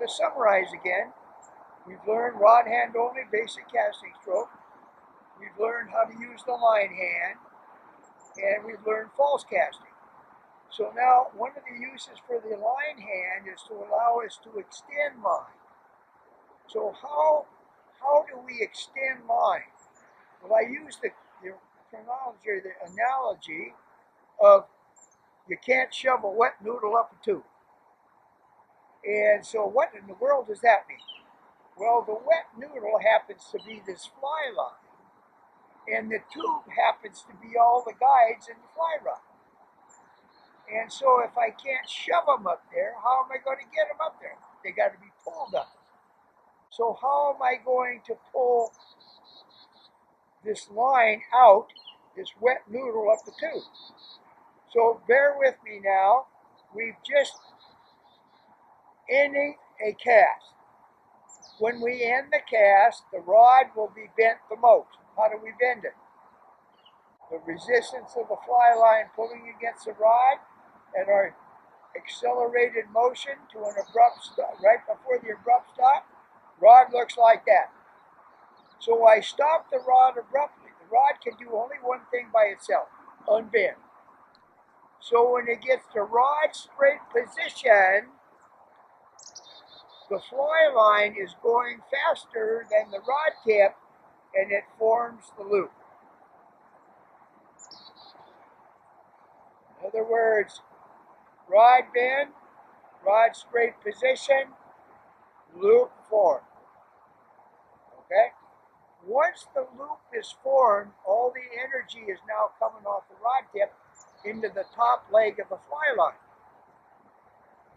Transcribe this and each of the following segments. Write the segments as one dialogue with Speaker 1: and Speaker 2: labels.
Speaker 1: to summarize again, we've learned rod hand only basic casting stroke. We've learned how to use the line hand, and we've learned false casting. So now one of the uses for the line hand is to allow us to extend line. So how do we extend line? Well, I use the terminology or the analogy of you can't shove a wet noodle up a tube. And so what in the world does that mean? Well, the wet noodle happens to be this fly line, and the tube happens to be all the guides in the fly rod. And so if I can't shove them up there, how am I going to get them up there? They got to be pulled up. So how am I going to pull this line out, this wet noodle up the tube? So bear with me now. We've just ended a cast. When we end the cast, the rod will be bent the most. How do we bend it? The resistance of the fly line pulling against the rod and our accelerated motion to an abrupt stop, right before the abrupt stop, rod looks like that. So I stop the rod abruptly. The rod can do only one thing by itself, unbend. So when it gets to rod straight position, the fly line is going faster than the rod tip, and it forms the loop. In other words, rod bend, rod straight position, loop form. Okay? Once the loop is formed, all the energy is now coming off the rod tip into the top leg of the fly line.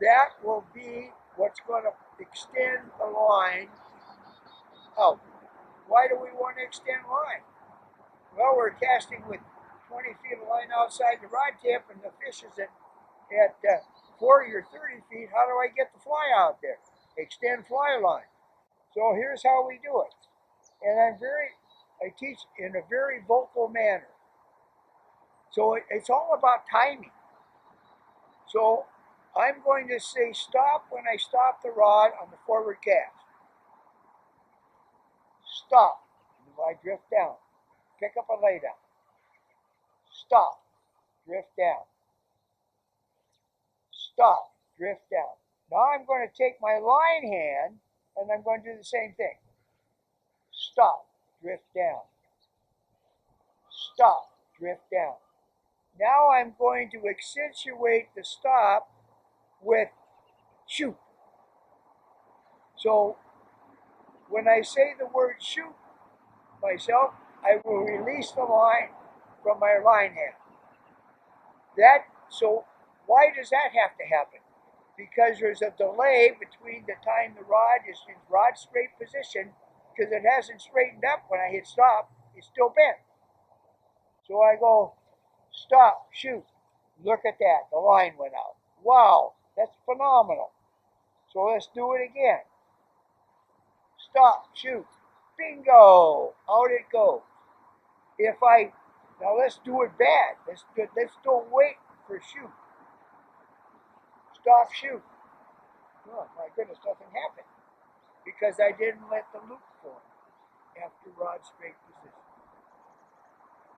Speaker 1: That will be what's going to extend the line out. Why do we want to extend line? Well, we're casting with 20 feet of line outside the rod tip, and the fish is at 40 or 30 feet. How do I get the fly out there? Extend fly line. So here's how we do it. And I teach in a very vocal manner. So it's all about timing. So I'm going to say stop when I stop the rod on the forward cast. Stop. I drift down. Pick up and lay down. Stop. Drift down. Stop. Drift down. Now I'm going to take my line hand and I'm going to do the same thing. Stop. Drift down. Stop. Drift down. Now I'm going to accentuate the stop with shoot. So when I say the word shoot myself, I will release the line from my line hand. So why does that have to happen? Because there's a delay between the time the rod is in rod straight position, because it hasn't straightened up when I hit stop, it's still bent. So I go, stop, shoot. Look at that, the line went out. Wow, that's phenomenal. So let's do it again. Stop, shoot. Bingo, out it goes. Now let's do it bad. Let's don't wait for shoot. Stop, shoot. Oh my goodness, nothing happened. Because I didn't let the loop form after rod straight position.